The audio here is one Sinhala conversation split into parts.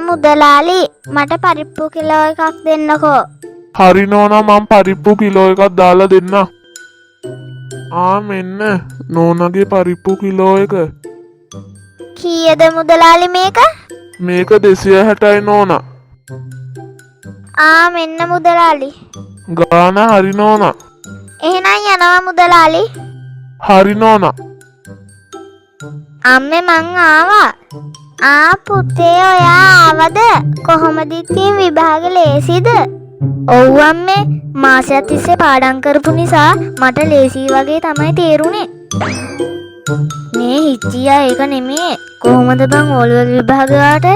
මුදලාලි මට පරිප්පු කිලෝ එකක් දෙන්නකෝ. හරි නෝනා මං පරිප්පු කිලෝ එකක් දාලා දෙන්න. මෙන්න නෝනගේ පරිප්පු කිලෝ එක. කීයද මුදලාලි මේක? මේක 260යි නෝනා. මෙන්න මුදලාලි. ගාන හරි නෝනා. එහෙනම් යනවා මුදලාලි. හරි නෝනා. අම්මේ මං ආවා. පුතේ ඔයා ආවද? කොහොමද ඉතින් විභාග ලේසිද? ඔව් අම්මේ මාසයක් තිස්සේ පාඩම් කරපු නිසා මට ලේසි වගේ තමයි තේරුනේ. මේ හිච්චියා ඒක නෙමේ. කොහොමද බං ඕලෙවල් විභාග වලට?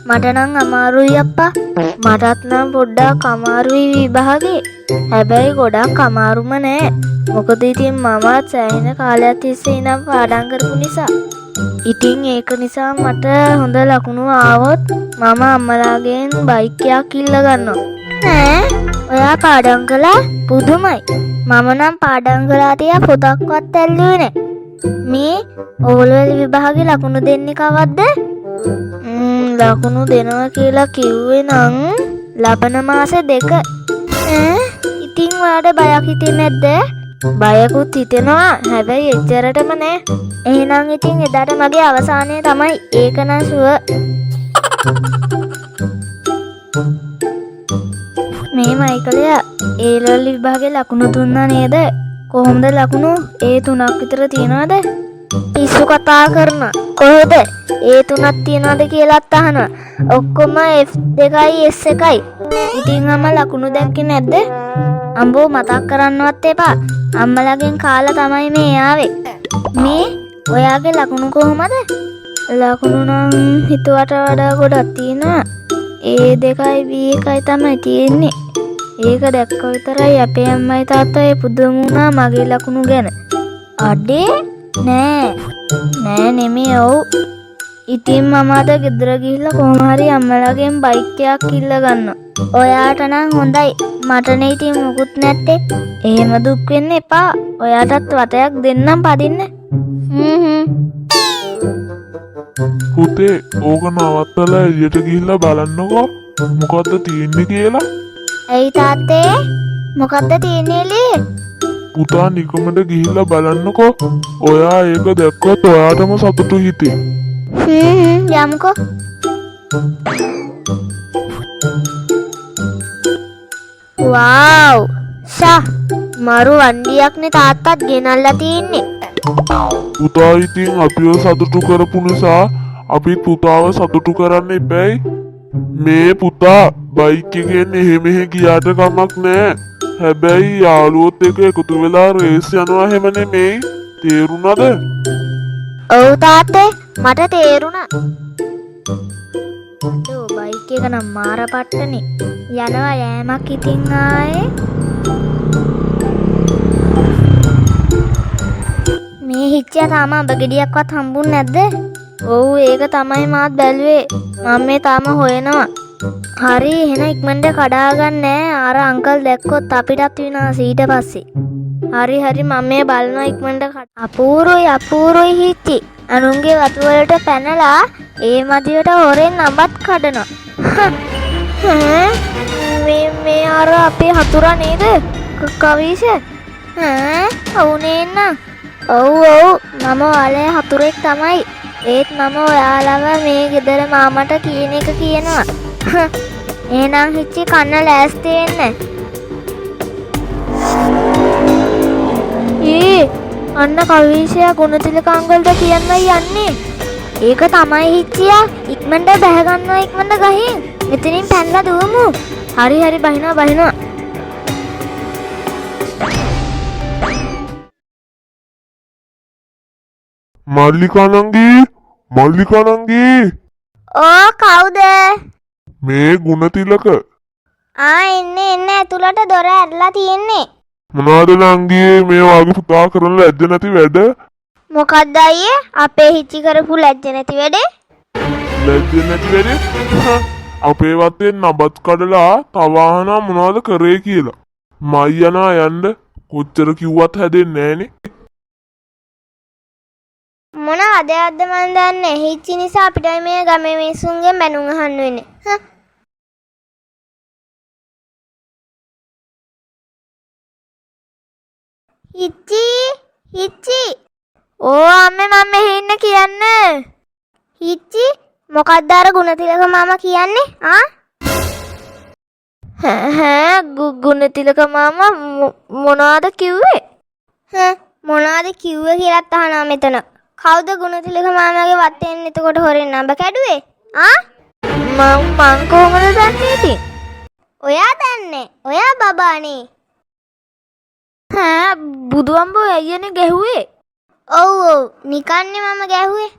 මට නම් අමාරුයි අප්පා. මටත් නම් පොඩ්ඩක් අමාරුයි විභාගේ. හැබැයි ගොඩක් අමාරුම නෑ. මොකද ඉතින් මමත් සෑහෙන කාලයක් තිස්සේ ඉඳන් පාඩම් කරපු නිසා. ඉතින් ඒක නිසා මට හොඳ ලකුණු ආවොත් මම අම්මලාගෙන් බයික් එකක් ඉල්ල ගන්නවා. ඔයා පාඩම් කළා? පුදුමයි. මම නම් පාඩම් කළා තියා පොතක්වත් ඇල්ලුවේ නෑ. මේ ඕලෙවල් විභාගේ ලකුණු දෙන්නේ කවද්ද? ලකුණු දෙනවා කියලා කිව්වේ නම් ලබන මාස 2. ඉතින් ඔයාට බයක් හිතෙන්නේ නැද්ද? බයකුත් හිතෙනවා. හැබැයි එච්චරටම නෑ. එහෙනම් ඉතින් එදාට මගේ අවසානය තමයි. ඒක නම් ෂුවර්. මේ මයිකලයා ඒලෙවල් විභාගේ ලකුණු දුන්නා නේද? කොහොමද ලකුණු? A3ක් විතර තියනවද? පිස්සු කතා කරන. කොහෙද? A3ක් තියනවද කියලාත් අහනවා. ඔක්කොම F2යි S1යි. ඉතින් අම්මා ලකුණු දැක්කේ නැද්ද? අම්බෝ මතක් කරන්නවත් එපා. අම්මලාගෙන් කාලා තමයි මේ ආවේ. මේ ඔයාගේ ලකුණු කොහොමද? ලකුණු නම් හිතුවට වඩා ගොඩක් තියෙනවා. A2යි B1යි තමයි තියෙන්නේ. ඒක දැක්ක විතරයි අපේ අම්මයි තාත්තයි පුදුම වුණා මගේ ලකුණු ගැන. අඩේ නෑ නෙමෙයි. ඔව්. ඉතින් මම අද ගෙදර ගිහිල්ලා කොහොම හරි අම්මලාගෙන් බයික් එකක් ඉල්ල ගන්නවා. ඔයාට නම් හොඳයි. මටනේ ඉතින් මුකුත් නැත්තේ. එහෙම දුක් වෙන්න එපා. ඔයාටත් වටයක් දෙන්නම් පදින්න. පුතේ ඕක නවත්තලා එළියට ගිහිල්ලා බලන්නකෝ මොකද්ද තියෙන්නේ කියලා. ඇයි තාත්තේ? මොකද්ද තියෙන්නේ එළියේ? පුතා නිකමට ගිහිල්ලා බලන්නකෝ. ඔයා ඒක දැක්කොත් ඔයාටම සතුටු හිතේ. යමුකෝ. වව්! මරු වණ්ඩියක්නේ තාත්තත් ගෙනල්ලා තියෙන්නේ. පුතා ඉතින් අපිව සතුටු කරපු නිසා අපිත් පුතාව සතුටු කරන්න එපැයි. මේ පුතා බයික් එකෙන් එහෙ මෙහෙ ගියාට කමක් නෑ. හැබැයි යාළුවොත් එක්ක එකතු වෙලා රේස් යනවා හැම නෙමෙයි. තේරුණාද? ඔව් තාත්තේ මට තේරුණා. බයික් එක නම් මාර පට්ටනේ. යනවා යෑමක් ඉතින් ආයේ. මේ හිච්චියා තාම අඹ ගෙඩියක්වත් හම්බුන්නේ නැද්ද? ඔව් ඒක තමයි මාත් බැලුවේ. මම මේ තාම හොයනවා. හරි එහෙනම් ඉක්මනට කඩා ගන්නෑ. අර අංකල් දැක්කොත් අපිටත් විනාශ ඊට පස්සේ. හරි මම මේ බලනවා ඉක්මනට අපූරුයි හිච්චි. අනුන්ගේ වතු වලට පැනලා ඒ මදියට හොරෙන් අඹත් කඩනවා. මේ අර අපේ හතුරා නේද? කවීෂ? ඔව්නේ නං. ඔව් මම ඔයාලේ හතුරෙක් තමයි. ඒත් මම ඔයාලව මේ ගෙදර මාමට කියන එක කියනවා. එහෙනම් හිච්චි කන්න ලෑස්ති වෙන්න. අන්න කවීෂයා ගුණතිලක අංගල්ට කියන්නයි යන්නේ. ඒක තමයි හිච්චියා. ඉක්මනට බැහැ ගන්නවා ඉක්මනට ගහින්. මෙතනින් පැනලා දුවමු. හරි බහිනවා. මල්ලිකා නංගී. ඕ කවුද? මේ ගුණතිලක. එන්න ඇතුළට දොර ඇරලා තියෙන්නේ. මොනවද නංගී මේ වගේ පුතා කරන ලැජ්ජ නැති වැඩ? මොකක්ද අයියේ? අපේ හිච්චි කරපු ලැජ්ජ නැති වැඩේ? අපේ වත්තේ නබත් කඩලා තවාහන මොනවද කරේ කියලා. මයි යනා යන්න කොච්චර කිව්වත් හැදෙන්නේ නෑනේ. මොන හදයක්ද මන් දන්නේ. හිච්චි නිසා අපිට මේ ගමේ මිනිස්සුන්ගෙන් බැනුම් අහන්න වෙන්නේ. හිච්චි ඕ අම්මේ මම මෙහෙ ඉන්න කියන්නේ. හිච්චි මොකක්ද අර ගුණතිලක මාමා කියන්නේ? ගුණතිලක මාමා මොනවද කිව්වේ? මොනවද කිව්වේ කියලාත් අහනවා මෙතන. කවුද ගුණතිලක මාමාගේ වත්තෙන් එතකොට හොරෙන් නඹ කැඩුවේ? මං කොහොමද දන්නේ ඉතින්? ඔයා දන්නේ. ඔයා බබානේ. බුදුම්බෝ අයියනේ ගැහුවේ. ඔව් නිකන්නේ මම ගැහුවේ.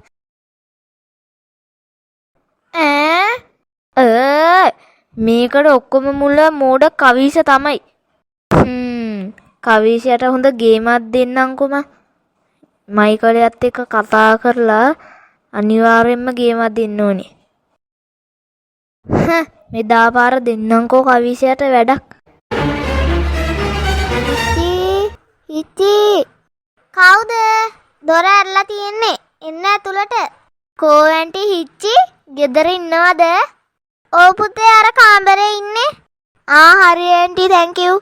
මේකට ඔක්කොම මුල මෝඩ කවිෂ තමයි. කවිෂයට හොඳ ගේමක් දෙන්නම්කොම. මයිකලයත් එක්ක කතා කරලා අනිවාර්යෙන්ම ගේමක් දෙන්න ඕනේ. මෙදා පාර දෙන්නම්කෝ කවිෂයට වැඩක්. හිච්චි කවුද? දොර ඇරලා තියෙන්නේ. එන්න ඇතුළට. කෝ ඇන්ටි හිච්චි ගෙදර ඉන්නවද? ඔව් පුතේ අර කාමරේ ඉන්නේ. හරි ඇන්ටි thank you.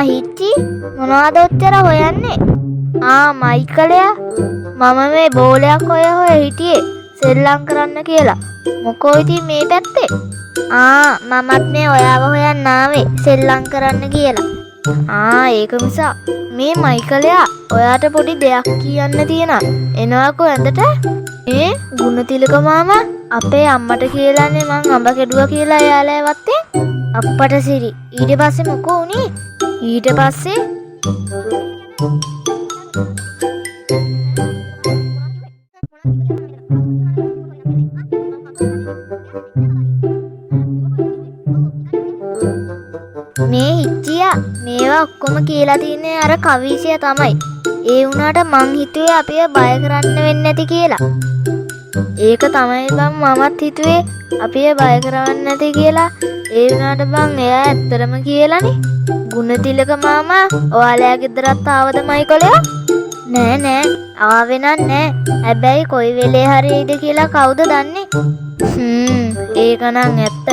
හිච්චි මොනවද ඔච්චර හොයන්නේ? මයිකලයා මම මේ බෝලයක් හොය හිටියේ සෙල්ලම් කරන්න කියලා. මොකෝ ඉතින් මේ පැත්තේ? මමත් මේ ඔයාව හොයන්න ආවේ සෙල්ලම් කරන්න කියලා. ඒක නිසා මේ මයිකලයා ඔයාට පොඩි දෙයක් කියන්න තියෙනවා. එනවාකෝ ඇඳට. ගුණතිලක මාමා අපේ අම්මට කියලානේ මං අඹ කෙඩුවා කියලා එයාලා වත්තේ. අප්පට සිරි. ඊට පස්සේ මොකෝ උනේ? ඊට පස්සේ මේ හිච්චියා මේවා ඔක්කොම කියලා තියන්නේ අර කවිෂය තමයි. ඒ වුණාට මං හිතුවේ අපිව බය කරන්න වෙන්නේ නැති කියලා. ඒක තමයි බං මමත් හිතුවේ අපිව බය කරවන්න නැති කියලා. ඒ වුණාට බං එයා ඇත්තටම කියලානේ. ගුණතිලක මාමා ඔයාලා ගෙදරත් ආවද මයිකලයා? නෑ ආවේ නෑ. හැබැයි කොයි වෙලේ හරි එයිද කියලා කවුද දන්නේ? ඒක නම් ඇත්ත.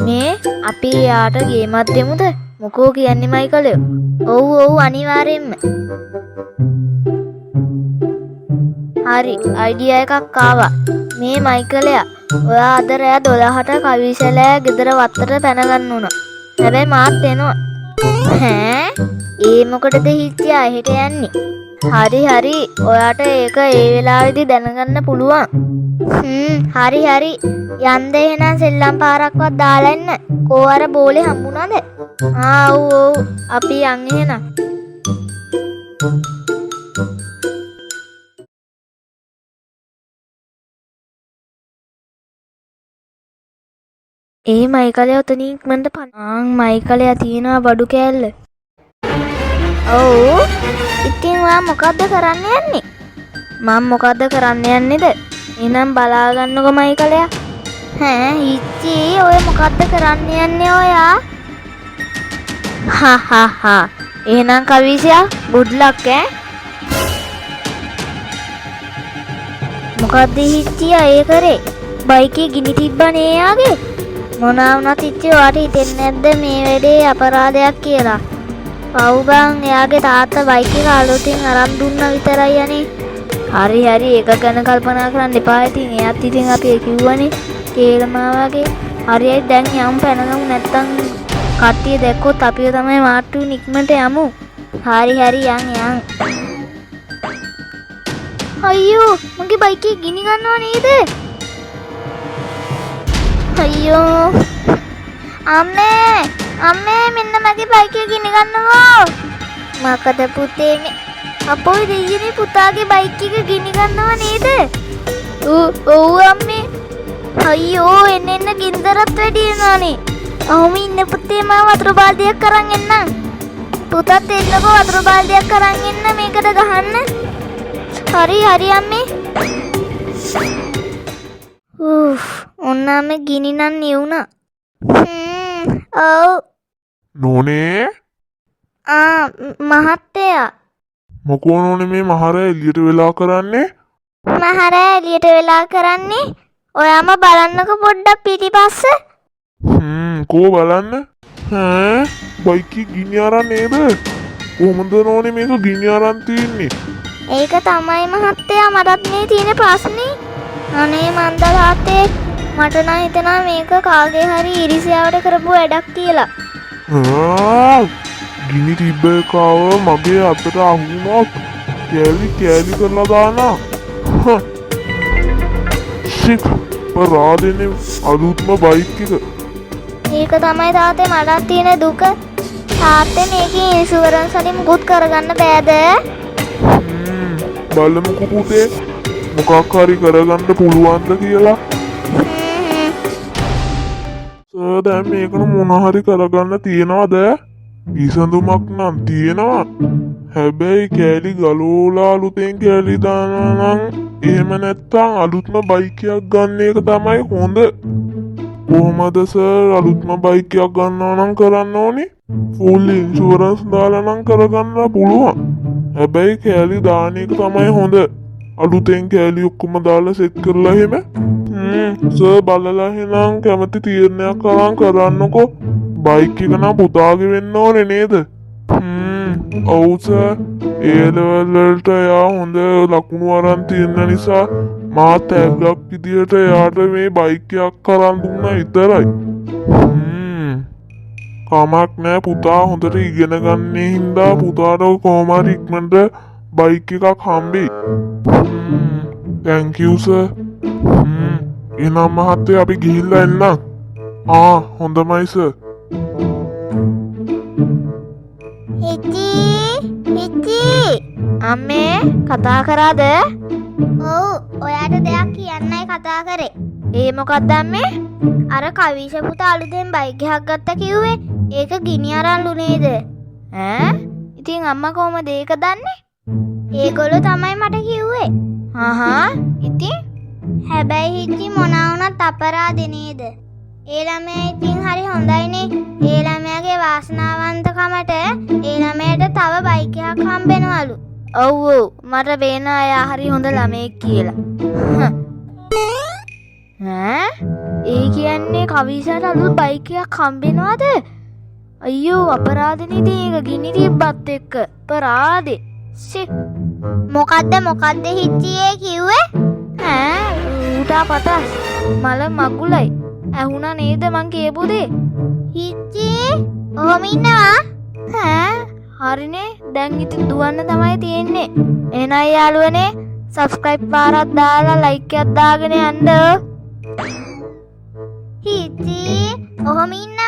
මේ අපි යාට ගේමක් දෙමුද? මොකෝ කියන්නේ මයිකලයෝ? ඔව් අනිවාර්යෙන්ම. හරි අයිඩියා එකක් ආවා. මේ මයිකලයා ඔයා අද රෑ 12ට කවිසලෑ ගෙදර වත්තට පැන ගන්න උනා. හැබැයි මාත් එනවා. ඒ මොකටද හිච්චියා එහෙට යන්නේ? හරි ඔයාට ඒක ඒ වෙලාවේදී දැනගන්න පුළුවන්. හරි යන්න එහෙනම් සෙල්ලම් පාරක්වත් දාලා එන්න. කෝ අර බෝලේ හම්බුණාද? ඔව් අපි යන් එහෙනම්. මයිකලයා උතනින් ඉක්මනට මයිකලයා තියනවා බඩු කෑල්ල. ඔව් ඉතින් ඔයා මොකද්ද කරන්න යන්නේ? මම මොකද්ද කරන්න යන්නේද? එහෙනම් බලා ගන්නකො මයිකලයා. හිච්චි ඔය මොකද්ද කරන්න යන්නේ ඔයා? එහෙනම් කවිෂයා good luck මොකද්ද හිච්චියා ඒ කරේ? බයිකේ ගිනි තිබ්බනේ යාගේ. මොනවා වුණත් හිච්චි ඔයාට හිතෙන්නේ නැද්ද මේ වැඩේ අපරාධයක් කියලා? පව් බං එයාගේ තාත්තා බයික් එක අලුතින් අරන් දුන්නා විතරයි යන්නේ. හරි ඒක ගැන කල්පනා කරන්න එපා. ඉතින් එයාත් ඉතින් අපි කිව්වනේ කේලමාවාගේ. හරියි දැන් යම් පැනගමු නැත්තම් කට්ටිය දැක්කොත් අපිව තමයි මාට්ටු නික්මට යමු. හරි යන්. අයියෝ මගේ බයිකේ ගිනි ගන්නව නේද? අයියෝ අම්මේ මෙන්න මගේ බයිකේ ගිනි ගන්නවා. මොකද පුතේ මේ අපෝයි දෙයියනේ පුතාගේ බයික් එක ගිනි ගන්නව නේද? ඔව් අම්මේ. අයියෝ එන්න ගින්දරත් වැඩි වෙනානේ. අහුම ඉන්න පුතේ මම වතුර බාල්දියක් අරන් එන්නම්. පුතත් එන්නකෝ වතුර බාල්දියක් අරන් එන්න මේකට ගහන්න. හරි අම්මේ. ඔන්නම ගිනි නම් නිවුණා. ඔව් නෝනේ මහත්තයා මොකෝ නෝනේ මේ මහරය එළියට වෙලා කරන්නේ? මහරෑ එළියට වෙලා කරන්නේ ඔයාම බලන්නක පොඩ්ඩක් පිටිපස්ස. කෝ බලන්න. ඈ බයිකේ ගිනි අරන් නේද? කොහොමද නෝනේ මේක ගිනි අරන් තියන්නේ? ඒක තමයි මහත්තයා මටත් මේ තියෙන ප්‍රශ්නේ. අනේ මන්ද තාත්තේ මට නම් හිතෙනවා මේක කාගේ හරි ඉරිසියාවට කරපු වැඩක් කියලා. ගිනි තිබ්බ එකව මගේ අතට අහුනොත් කෑලි කරලා දානවා. සික් පරාදෙනේ අලුත්ම බයික් එක. ඒක තමයි තාත්තේ මටත් තියෙන දුක. තාත්තේ මේකේ ඉන්ෂුරන්ස් වලින් මුකුත් කරගන්න බෑද? බලමුකෝ පුතේ මොකක් හරි කරගන්න පුළුවන්ද කියලා. සර් දැන් මේකන මොන හරි කරගන්න තියනවද? විසඳුමක් නම් තියෙනවා. හැබැයි කෑලි ගලෝලා අලුතෙන් කෑලි දානවා නම් එහෙම නැත්තම් අලුත්ම බයික් එකක් ගන්න එක තමයි හොඳ. කොහොමද සර් අලුත්ම බයික් එකක් ගන්නවා නම් කරන්න ඕනේ? ෆුල් ඉන්ෂුරන්ස් දාලා නම් කරගන්න පුළුවන්. හැබැයි කෑලි දාන එක තමයි හොඳ. අලුතෙන් කෑලි ඔක්කොම දාලා සෙට් කරලා එහෙම. සර් බලලා එහෙනම් කැමති තීරණයක් අරන් කරන්නකෝ. බයික් එක නම් පුතාගේ වෙන්න ඕනේ නේද? ඔව් සර්. ඒ ලෙවල් වලට එයා හොඳ ලකුණු අරන් තියෙන නිසා මා තෑග්ගක් විදියට එයාට මේ බයික් එකක් අරන් දුන්නා විතරයි. කමක් නෑ පුතා හොඳට ඉගෙන ගන්නේ හින්දා පුතාට කොහොම හරි ඉක්මනට බයික් එකක් හම්බෙයි. thank you sir. එහෙනම් මහත්තයා අපි ගිහිල්ලා එන්නම්. හොඳමයි සර්. හිචි අම්මේ කතා කරාද? ඔව් ඔයාට දෙයක් කියන්නයි කතා කරේ. ඒ මොකක්ද අම්මේ? අර කවිෂ පුතා අලුතෙන් බයික් එකක් ගත්තා කිව්වේ. ඒක ගිනි අරන්ලු නේද? ඉතින් අම්මා කොහමද ඒක දන්නේ? ඒගොල්ලෝ තමයි මට කිව්වේ. ඉතින් හැබැයි හිචි මොනා වුණත් අපරාධේ නේද? ඒ ළමයා ඉතින් හරි හොඳයිනේ. ඒ ළමයාගේ වාසනාවන්තකමට ඒ ළමයාට තව බයික් එකක් හම්බෙනවලු. ඔව් මට පේන අය හරි හොඳ ළමයෙක් කියලා. ඒ කියන්නේ කවිෂාට අලුත් බයික් එකක් හම්බෙනවද? අයියෝ අපරාධනේ ඉතින් ඒක ගිනි තිබ්බත් එක්ක. අපරාධේ. මොකද්ද හිච්චියේ කිව්වේ? ඌටා පටස් මල මගුලයි. ඇහුණා නේද මං කියපු දේ? හිච්චි ඔහොම ඉන්නවා? හරිනේ දැන් ඉතින් දුවන්න තමයි තියෙන්නේ. එහෙනම් යාළුවනේ සබ්ස්ක්‍රයිබ් පාරක් දාලා ලයික් එකක් දාගෙන යන්න. හිච්චි ඔහොම ඉන්නවා?